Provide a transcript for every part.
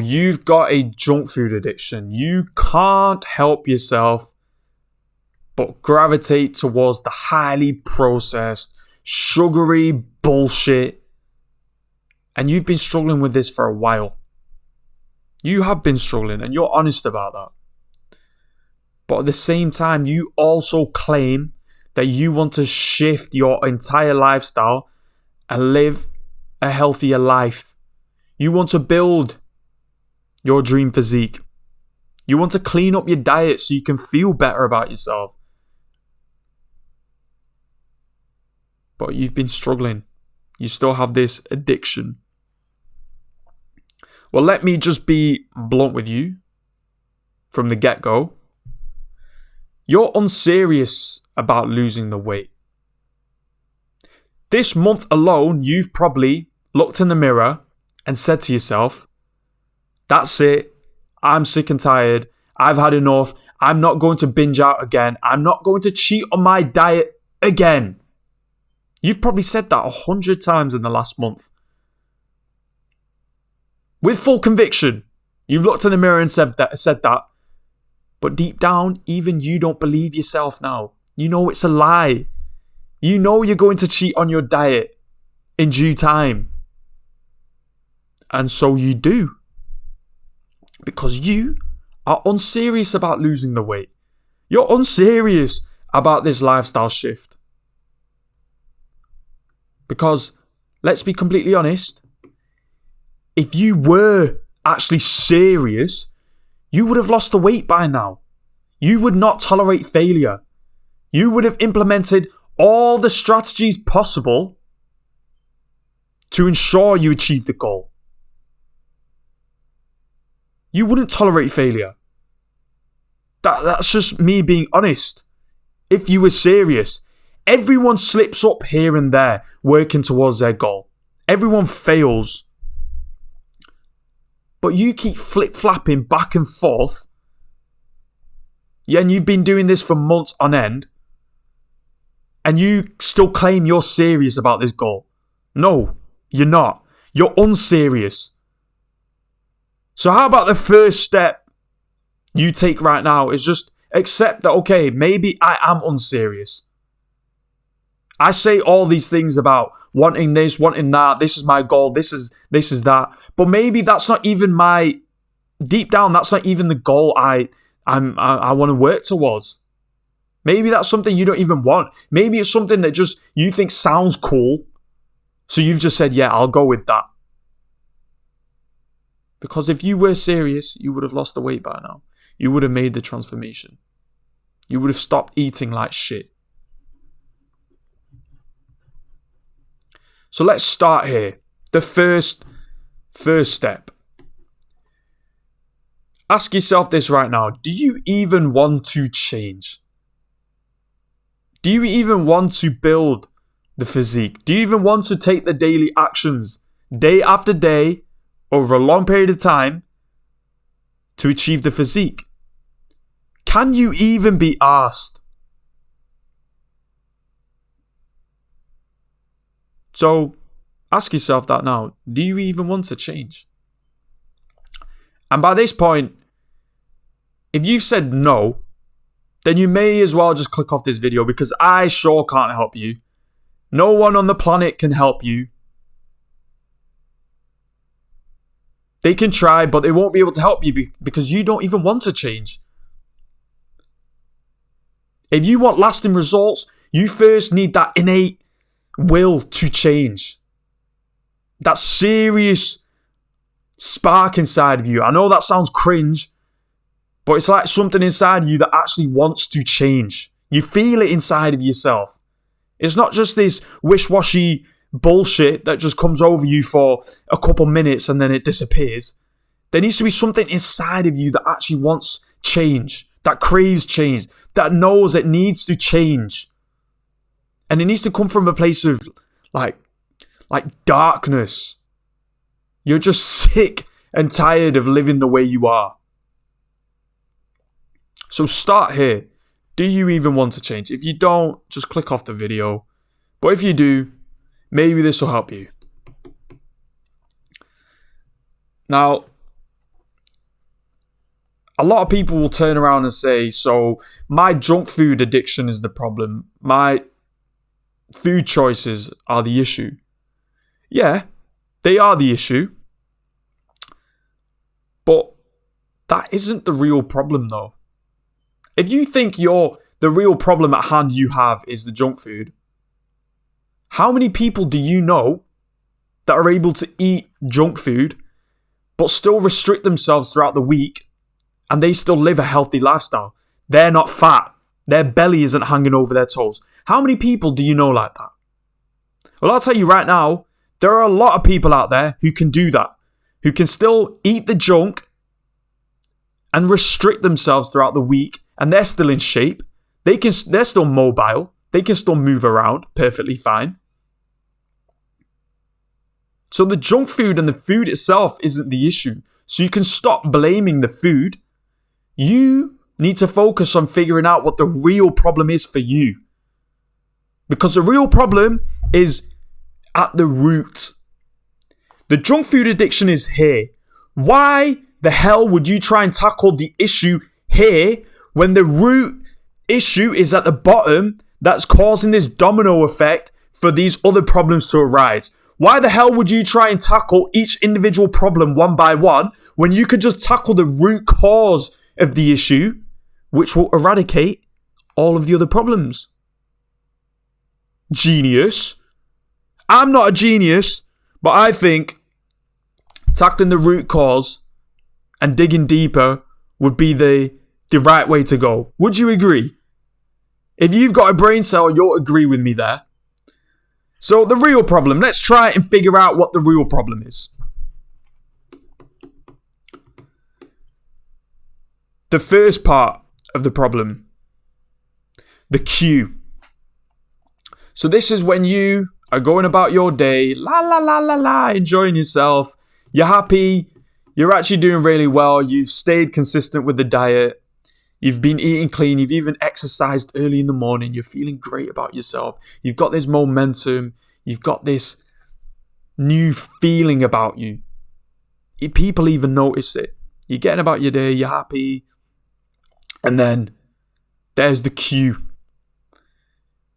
You've got a junk food addiction. You can't help yourself but gravitate towards the highly processed, sugary bullshit. And you've been struggling with this for a while. You have been struggling, and you're honest about that. But at the same time, you also claim that you want to shift your entire lifestyle and live a healthier life. You want to build your dream physique. You want to clean up your diet so you can feel better about yourself. But you've been struggling. You still have this addiction. Well, let me just be blunt with you from the get-go. You're unserious about losing the weight. This month alone, you've probably looked in the mirror and said to yourself, that's it. I'm sick and tired. I've had enough. I'm not going to binge out again. I'm not going to cheat on my diet again. You've probably said that 100 times in the last month. With full conviction, you've looked in the mirror and said that. But deep down, even you don't believe yourself now. You know it's a lie. You know you're going to cheat on your diet in due time. And so you do. Because you are unserious about losing the weight. You're unserious about this lifestyle shift. Because, let's be completely honest, if you were actually serious, you would have lost the weight by now. You would not tolerate failure. You would have implemented all the strategies possible to ensure you achieve the goal. You wouldn't tolerate failure. That's just me being honest. If you were serious, everyone slips up here and there working towards their goal. Everyone fails. But you keep flip-flapping back and forth. Yeah, and you've been doing this for months on end. And you still claim you're serious about this goal. No, you're not. You're unserious. So how about the first step you take right now is just accept that, okay, maybe I am unserious. I say all these things about wanting this, wanting that, this is my goal, this is that. But maybe that's not even deep down, that's not even the goal I want to work towards. Maybe that's something you don't even want. Maybe it's something that just you think sounds cool. So you've just said, yeah, I'll go with that. Because if you were serious, you would have lost the weight by now. You would have made the transformation. You would have stopped eating like shit. So let's start here. The first step. Ask yourself this right now. Do you even want to change? Do you even want to build the physique? Do you even want to take the daily actions, day after day, over a long period of time, to achieve the physique? Can you even be asked? So, ask yourself that now. Do you even want to change? And by this point, if you've said no, then you may as well just click off this video because I sure can't help you. No one on the planet can help you. They can try, but they won't be able to help you because you don't even want to change. If you want lasting results, you first need that innate will to change. That serious spark inside of you. I know that sounds cringe, but it's like something inside of you that actually wants to change. You feel it inside of yourself. It's not just this wish-washy bullshit that just comes over you for a couple minutes and then it disappears. There needs to be something inside of you that actually wants change, that craves change, that knows it needs to change. And it needs to come from a place of like darkness. You're just sick and tired of living the way you are. So start here. Do you even want to change? If you don't, just click off the video. But if you do, maybe this will help you. Now, a lot of people will turn around and say, so my junk food addiction is the problem. My food choices are the issue. Yeah, they are the issue. But that isn't the real problem though. If you think the real problem at hand you have is the junk food, how many people do you know that are able to eat junk food but still restrict themselves throughout the week and they still live a healthy lifestyle? They're not fat. Their belly isn't hanging over their toes. How many people do you know like that? Well, I'll tell you right now, there are a lot of people out there who can do that, who can still eat the junk and restrict themselves throughout the week, and they're still in shape. They're still mobile. They can still move around perfectly fine. So the junk food and the food itself isn't the issue. So you can stop blaming the food. You need to focus on figuring out what the real problem is for you. Because the real problem is at the root. The junk food addiction is here. Why the hell would you try and tackle the issue here when the root issue is at the bottom that's causing this domino effect for these other problems to arise? Why the hell would you try and tackle each individual problem one by one when you could just tackle the root cause of the issue, which will eradicate all of the other problems? Genius. I'm not a genius, but I think tackling the root cause and digging deeper would be the right way to go. Would you agree? If you've got a brain cell, you'll agree with me there. So the real problem, let's try and figure out what the real problem is. The first part of the problem, the cue. So this is when you are going about your day, la la la la la, enjoying yourself. You're happy. You're actually doing really well. You've stayed consistent with the diet. You've been eating clean. You've even exercised early in the morning. You're feeling great about yourself. You've got this momentum. You've got this new feeling about you. People even notice it. You're getting about your day. You're happy. And then there's the cue.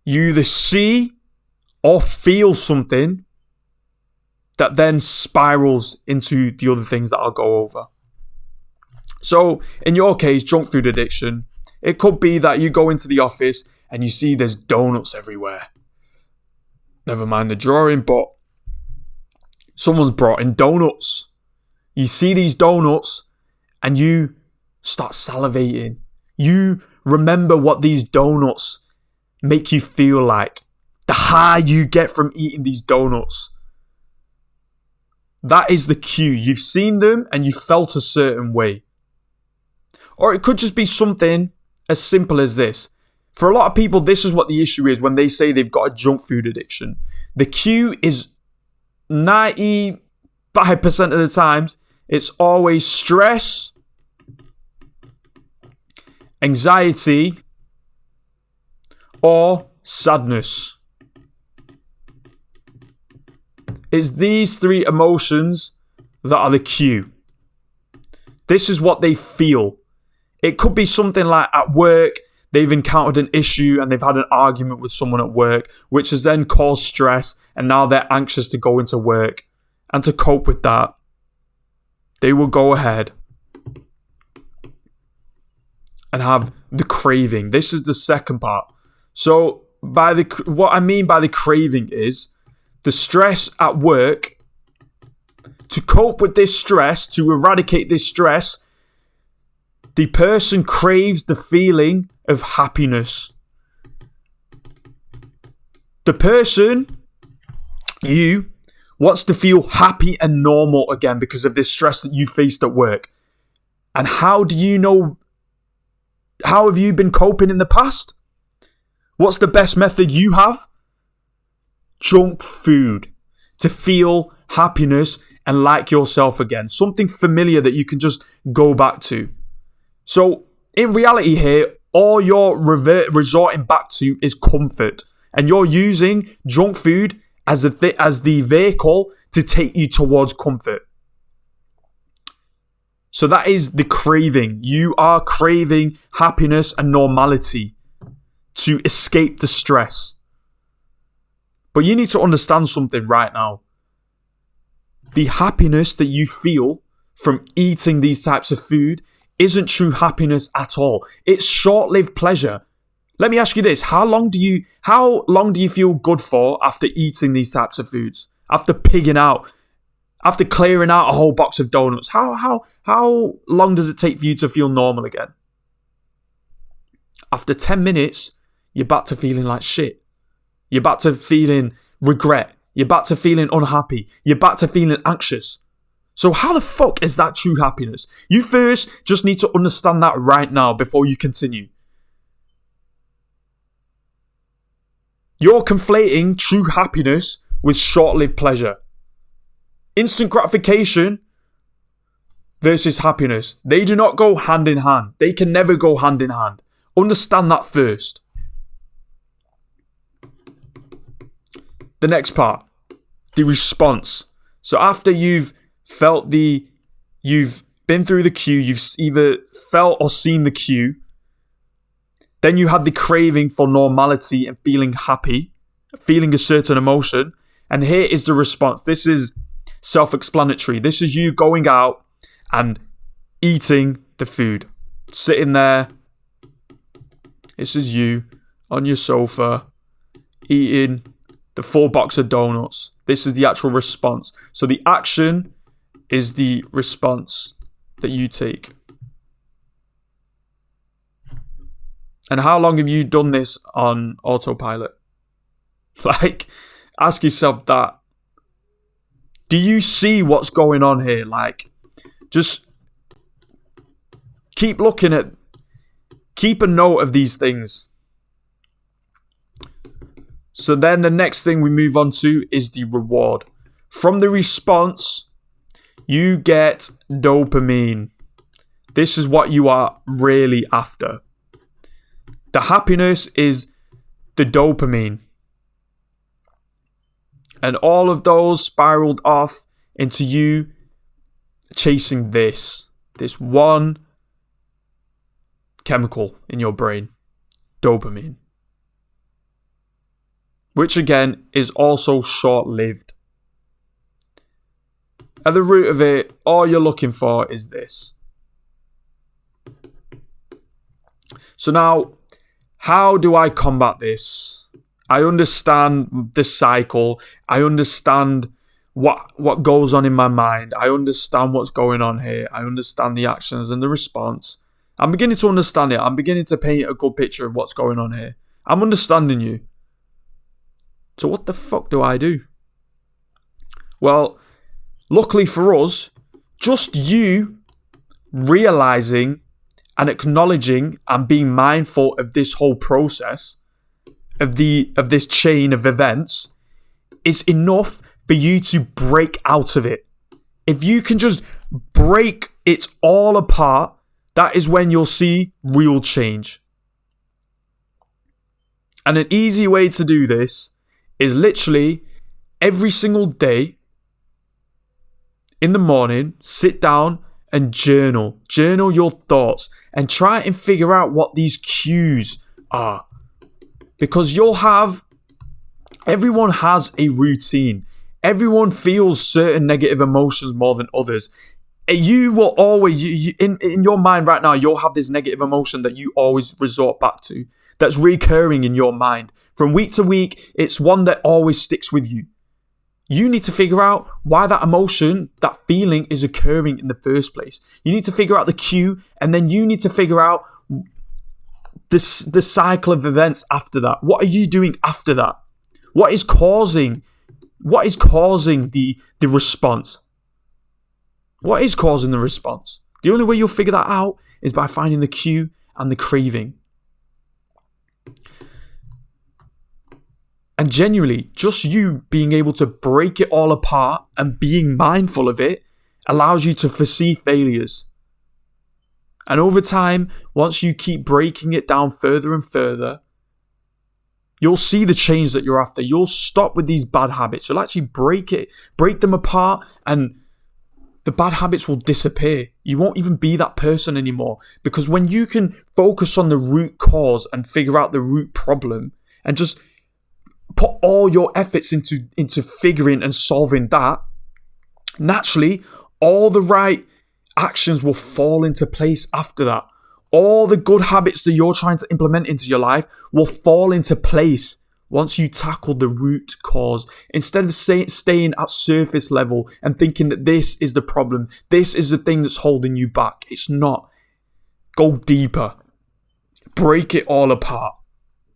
You either see or feel something that then spirals into the other things that I'll go over. So, in your case, junk food addiction, it could be that you go into the office and you see there's donuts everywhere. Never mind the drawing, but someone's brought in donuts. You see these donuts and you start salivating. You remember what these donuts make you feel like. The high you get from eating these donuts. That is the cue. You've seen them and you felt a certain way. Or it could just be something as simple as this. For a lot of people, this is what the issue is when they say they've got a junk food addiction. The cue is 95% of the times, it's always stress, anxiety, or sadness. It's these three emotions that are the cue. This is what they feel. It could be something like at work, they've encountered an issue and they've had an argument with someone at work, which has then caused stress, and now they're anxious to go into work. And to cope with that, they will go ahead and have the craving. This is the second part. So what I mean by the craving is the stress at work. To cope with this stress, to eradicate this stress, the person craves the feeling of happiness. The person, you, wants to feel happy and normal again because of this stress that you faced at work. And how do you know? How have you been coping in the past? What's the best method you have? Junk food. To feel happiness and like yourself again. Something familiar that you can just go back to. So, in reality here, all you're resorting back to is comfort. And you're using junk food as the vehicle to take you towards comfort. So that is the craving. You are craving happiness and normality to escape the stress. But you need to understand something right now. The happiness that you feel from eating these types of food isn't true happiness at all. It's short-lived pleasure. Let me ask you this. How long do you feel good for after eating these types of foods? After pigging out? After clearing out a whole box of donuts? How long does it take for you to feel normal again? After 10 minutes, you're back to feeling like shit. You're back to feeling regret. You're back to feeling unhappy. You're back to feeling anxious. So how the fuck is that true happiness? You first just need to understand that right now before you continue. You're conflating true happiness with short-lived pleasure. Instant gratification versus happiness. They do not go hand in hand. They can never go hand in hand. Understand that first. The next part, the response. So after you've been through the cue, you've either felt or seen the cue, then you had the craving for normality and feeling happy, feeling a certain emotion, and here is the response. This is self-explanatory. This is you going out and eating the food, sitting there. This is you on your sofa, eating the full box of donuts. This is the actual response. So the action is the response that you take. And how long have you done this on autopilot? Like, ask yourself that. Do you see what's going on here? Like, just keep a note of these things. So then the next thing we move on to is the reward. From the response, you get dopamine. This is what you are really after. The happiness is the dopamine. And all of those spiraled off into you chasing this one chemical in your brain, dopamine. Which again is also short-lived. At the root of it, all you're looking for is this. So now, how do I combat this? I understand the cycle. I understand what goes on in my mind. I understand what's going on here. I understand the actions and the response. I'm beginning to understand it. I'm beginning to paint a good picture of what's going on here. I'm understanding you. So what the fuck do I do? Well, luckily for us, just you realizing and acknowledging and being mindful of this whole process, of this chain of events, is enough for you to break out of it. If you can just break it all apart, that is when you'll see real change. And an easy way to do this is literally every single day in the morning, sit down and journal. Journal your thoughts and try and figure out what these cues are. Because everyone has a routine. Everyone feels certain negative emotions more than others. You will always, in your mind right now, you'll have this negative emotion that you always resort back to. That's recurring in your mind. From week to week, it's one that always sticks with you. You need to figure out why that emotion, that feeling is occurring in the first place. You need to figure out the cue, and then you need to figure out the cycle of events after that. What are you doing after that? What is causing the response? What is causing the response? The only way you'll figure that out is by finding the cue and the craving. And genuinely, just you being able to break it all apart and being mindful of it allows you to foresee failures. And over time, once you keep breaking it down further and further, you'll see the change that you're after. You'll stop with these bad habits. You'll actually break them apart and the bad habits will disappear. You won't even be that person anymore. Because when you can focus on the root cause and figure out the root problem and just put all your efforts into figuring and solving that, naturally, all the right actions will fall into place after that. All the good habits that you're trying to implement into your life will fall into place once you tackle the root cause. Instead of staying at surface level and thinking that this is the problem, this is the thing that's holding you back. It's not. Go deeper. Break it all apart.